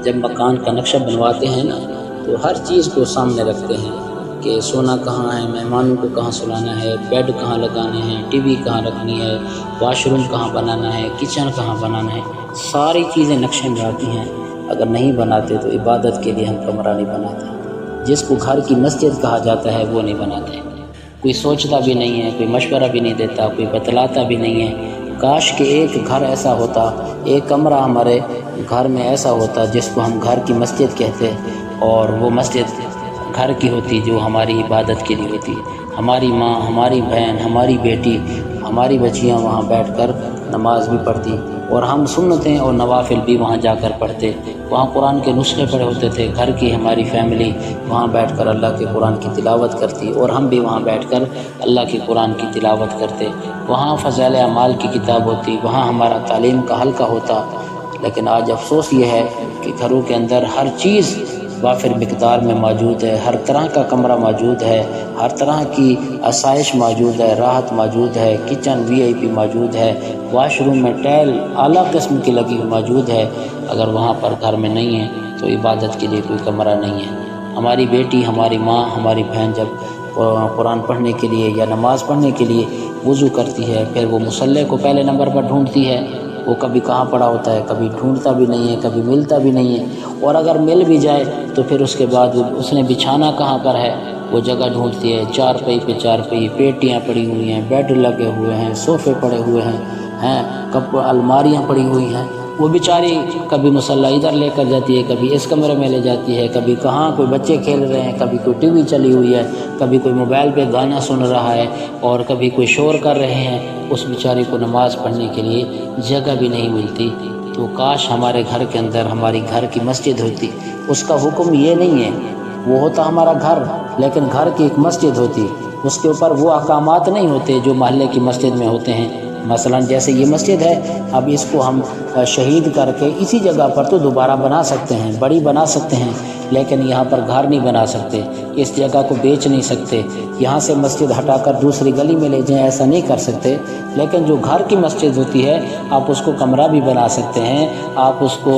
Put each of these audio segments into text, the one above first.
جب مکان کا نقشہ بنواتے ہیں نا تو ہر چیز کو سامنے رکھتے ہیں کہ سونا کہاں ہے، مہمانوں کو کہاں سلانا ہے، بیڈ کہاں لگانے ہیں، ٹی وی کہاں رکھنی ہے، واش روم کہاں بنانا ہے، کچن کہاں بنانا ہے، ساری چیزیں نقشے میں آتی ہیں۔ اگر نہیں بناتے تو عبادت کے لیے ہم کمرہ نہیں بناتے۔ جس کو گھر کی مسجد کہا جاتا ہے وہ نہیں بناتے۔ کوئی سوچتا بھی نہیں ہے، کوئی مشورہ بھی نہیں دیتا، کوئی بتلاتا بھی نہیں ہے۔ کاش کہ ایک گھر ایسا ہوتا، ایک کمرہ ہمارے گھر میں ایسا ہوتا جس کو ہم گھر کی مسجد کہتے، اور وہ مسجد گھر کی ہوتی جو ہماری عبادت کے لیے ہوتی۔ ہماری ماں، ہماری بہن، ہماری بیٹی، ہماری بچیاں وہاں بیٹھ کر نماز بھی پڑھتی، اور ہم سنتیں اور نوافل بھی وہاں جا کر پڑھتے۔ وہاں قرآن کے نسخے پڑھے ہوتے تھے، گھر کی ہماری فیملی وہاں بیٹھ کر اللہ کے قرآن کی تلاوت کرتی، اور ہم بھی وہاں بیٹھ کر اللہ کے قرآن کی تلاوت کرتے۔ وہاں فضائل اعمال کی کتاب ہوتی، وہاں ہمارا تعلیم کا حلقہ ہوتا۔ لیکن آج افسوس یہ ہے کہ گھروں کے اندر ہر چیز وافر مقدار میں موجود ہے، ہر طرح کا کمرہ موجود ہے، ہر طرح کی آسائش موجود ہے، راحت موجود ہے، کچن VIP موجود ہے، واش روم میں ٹائل اعلیٰ قسم کی لگی ہوئی موجود ہے۔ اگر وہاں پر گھر میں نہیں ہے تو عبادت کے لیے کوئی کمرہ نہیں ہے۔ ہماری بیٹی، ہماری ماں، ہماری بہن جب قرآن پڑھنے کے لیے یا نماز پڑھنے کے لیے وضو کرتی ہے، پھر وہ مصلی کو پہلے نمبر پر ڈھونڈتی ہے۔ وہ کبھی کہاں پڑا ہوتا ہے، کبھی ڈھونڈتا بھی نہیں ہے، کبھی ملتا بھی نہیں ہے، اور اگر مل بھی جائے تو پھر اس کے بعد اس نے بچھانا کہاں پر ہے وہ جگہ ڈھونڈتی ہے۔ چارپائی پہ چارپائی، پیٹیاں پڑی ہوئی ہیں، بیڈ لگے ہوئے ہیں، صوفے پڑے ہوئے ہیں، الماریاں پڑی ہوئی ہیں۔ وہ بیچاری کبھی مصلی ادھر لے کر جاتی ہے، کبھی اس کمرے میں لے جاتی ہے، کبھی کہاں کوئی بچے کھیل رہے ہیں، کبھی کوئی ٹی وی چلی ہوئی ہے، کبھی کوئی موبائل پہ گانا سن رہا ہے، اور کبھی کوئی شور کر رہے ہیں۔ اس بیچاری کو نماز پڑھنے کے لیے جگہ بھی نہیں ملتی۔ تو کاش ہمارے گھر کے اندر ہماری گھر کی مسجد ہوتی۔ اس کا حکم یہ نہیں ہے، وہ ہوتا ہمارا گھر، لیکن گھر کی ایک مسجد ہوتی، اس کے اوپر وہ احکامات نہیں ہوتے جو محلے کی مسجد میں ہوتے ہیں۔ مثلا جیسے یہ مسجد ہے، اب اس کو ہم شہید کر کے اسی جگہ پر تو دوبارہ بنا سکتے ہیں، بڑی بنا سکتے ہیں، لیکن یہاں پر گھر نہیں بنا سکتے، اس جگہ کو بیچ نہیں سکتے، یہاں سے مسجد ہٹا کر دوسری گلی میں لے جائیں، ایسا نہیں کر سکتے۔ لیکن جو گھر کی مسجد ہوتی ہے، آپ اس کو کمرہ بھی بنا سکتے ہیں، آپ اس کو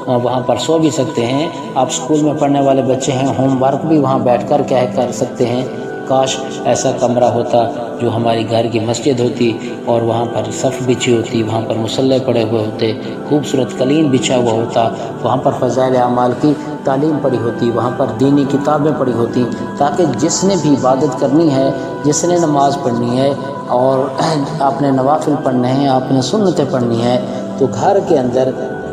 وہاں پر سو بھی سکتے ہیں، آپ اسکول میں پڑھنے والے بچے ہیں، ہوم ورک بھی وہاں بیٹھ کر کر سکتے ہیں۔ کاش ایسا کمرہ ہوتا جو ہماری گھر کی مسجد ہوتی، اور وہاں پر صف بچھی ہوتی، وہاں پر مصلی پڑے ہوئے ہوتے، خوبصورت قلین بچھا ہوا ہوتا، وہاں پر فضائل اعمال کی تعلیم پڑھی ہوتی، وہاں پر دینی کتابیں پڑھی ہوتی، تاکہ جس نے بھی عبادت کرنی ہے، جس نے نماز پڑھنی ہے، اور آپ نے نوافل پڑھنے ہیں، آپ نے سنتیں پڑھنی ہے، تو گھر کے اندر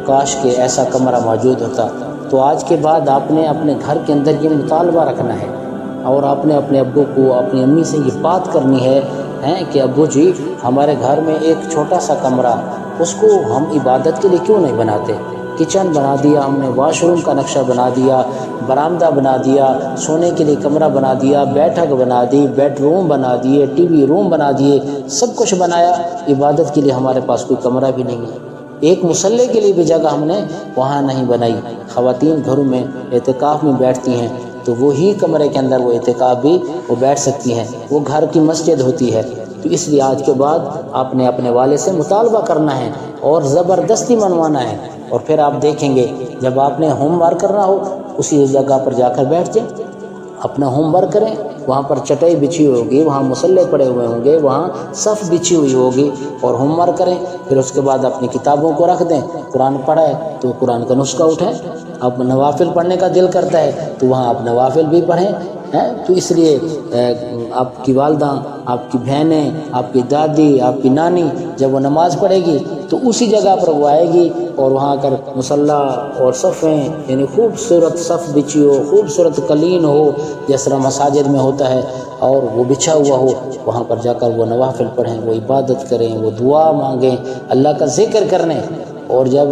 کاش کہ ایسا کمرہ موجود ہوتا۔ تو آج کے بعد آپ نے اپنے گھر کے اندر یہ مطالبہ رکھنا ہے، اور آپ نے اپنے ابو کو، اپنی امی سے یہ بات کرنی ہے کہ ابو جی، ہمارے گھر میں ایک چھوٹا سا کمرہ، اس کو ہم عبادت کے لیے کیوں نہیں بناتے؟ کچن بنا دیا ہم نے، واش روم کا نقشہ بنا دیا، برآمدہ بنا دیا، سونے کے لیے کمرہ بنا دیا، بیٹھک بنا دی، بیڈ روم بنا دیے، ٹی وی روم بنا دیے، سب کچھ بنایا، عبادت کے لیے ہمارے پاس کوئی کمرہ بھی نہیں ہے۔ ایک مصلی کے لیے بھی جگہ ہم نے وہاں نہیں بنائی۔ خواتین گھروں میں اعتکاف میں بیٹھتی ہیں تو وہی کمرے کے اندر وہ اعتکاف بھی وہ بیٹھ سکتی ہیں، وہ گھر کی مسجد ہوتی ہے۔ تو اس لیے آج کے بعد آپ نے اپنے والد سے مطالبہ کرنا ہے اور زبردستی منوانا ہے، اور پھر آپ دیکھیں گے جب آپ نے ہوم ورک کرنا ہو اسی جگہ پر جا کر بیٹھ جائیں، اپنا ہوم ورک کریں، وہاں پر چٹائی بچھی ہوگی، وہاں مصلی پڑے ہوئے ہوں گے، وہاں صف بچھی ہوئی ہوگی، اور ہوم ورک کریں۔ پھر اس کے بعد اپنی کتابوں کو رکھ دیں، قرآن پڑھیں تو قرآن کا نسخہ اٹھائیں، اب نوافل پڑھنے کا دل کرتا ہے تو وہاں آپ نوافل بھی پڑھیں۔ تو اس لیے آپ کی والدہ، آپ کی بہنیں، آپ کی دادی، آپ کی نانی جب وہ نماز پڑھے گی تو اسی جگہ پر وہ آئے گی، اور وہاں کر مصلی اور صفیں، یعنی خوبصورت صف بچھی ہو، خوبصورت قلین ہو جس طرح مساجد میں ہوتا ہے، اور وہ بچھا ہوا ہو، وہاں پر جا کر وہ نوافل پڑھیں، وہ عبادت کریں، وہ دعا مانگیں، اللہ کا ذکر کرنے۔ اور جب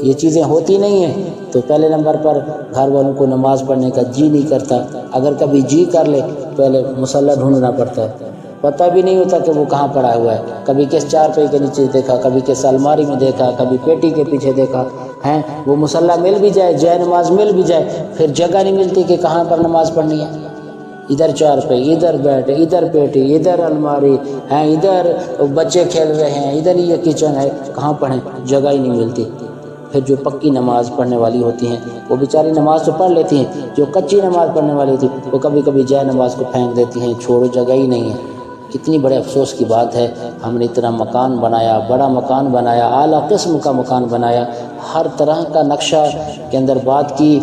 یہ چیزیں ہوتی نہیں ہیں تو پہلے نمبر پر گھر والوں کو نماز پڑھنے کا جی نہیں کرتا، اگر کبھی جی کر لے پہلے مصلی ڈھونڈنا پڑتا ہے، پتہ بھی نہیں ہوتا کہ وہ کہاں پڑا ہوا ہے، کبھی کس چارپائی کے نیچے دیکھا، کبھی کس الماری میں دیکھا، کبھی پیٹی کے پیچھے دیکھا، وہ مصلی مل بھی جائے، جائے نماز مل بھی جائے، پھر جگہ نہیں ملتی کہ کہاں پر نماز پڑھنی ہے۔ ادھر چارپائی، ادھر بیڈ، ادھر پیٹی، ادھر الماری، ادھر بچے کھیل رہے ہیں، ادھر یہ کچن ہے، کہاں پڑھیں، جگہ ہی نہیں ملتی۔ پھر جو پکی نماز پڑھنے والی ہوتی ہیں وہ بیچاری نماز تو پڑھ لیتی ہیں، جو کچی نماز پڑھنے والی ہوتی ہیں وہ کبھی کبھی جائے نماز کو پھینک دیتی ہیں، چھوڑو جگہ ہی نہیں ہے۔ کتنی بڑے افسوس کی بات ہے، ہم نے اتنا مکان بنایا، بڑا مکان بنایا، اعلیٰ قسم کا مکان بنایا، ہر طرح کا نقشہ کے اندر بات کی،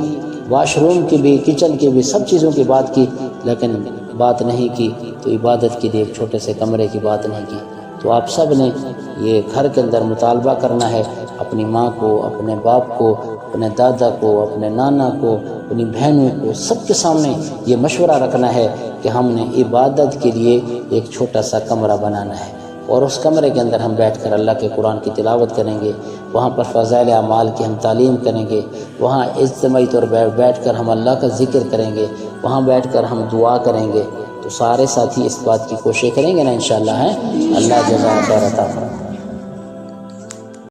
واش روم کی بھی، کچن کی بھی، سب چیزوں کی بات کی، لیکن بات نہیں کی تو عبادت کے لیے ایک چھوٹے سے کمرے کی بات نہیں کی۔ تو آپ سب نے یہ گھر کے اندر مطالبہ کرنا ہے، اپنی ماں کو، اپنے باپ کو، اپنے دادا کو، اپنے نانا کو، اپنی بہنوں کو، سب کے سامنے یہ مشورہ رکھنا ہے کہ ہم نے عبادت کے لیے ایک چھوٹا سا کمرہ بنانا ہے، اور اس کمرے کے اندر ہم بیٹھ کر اللہ کے قرآن کی تلاوت کریں گے، وہاں پر فضائل اعمال کی ہم تعلیم کریں گے، وہاں اجتماعی طور پر بیٹھ کر ہم اللہ کا ذکر کریں گے، وہاں بیٹھ کر ہم دعا کریں گے۔ تو سارے ساتھی اس بات کی کوشش کریں گے نا انشاءاللہ، ہیں اللہ جزاک خیر عطا فرمائے۔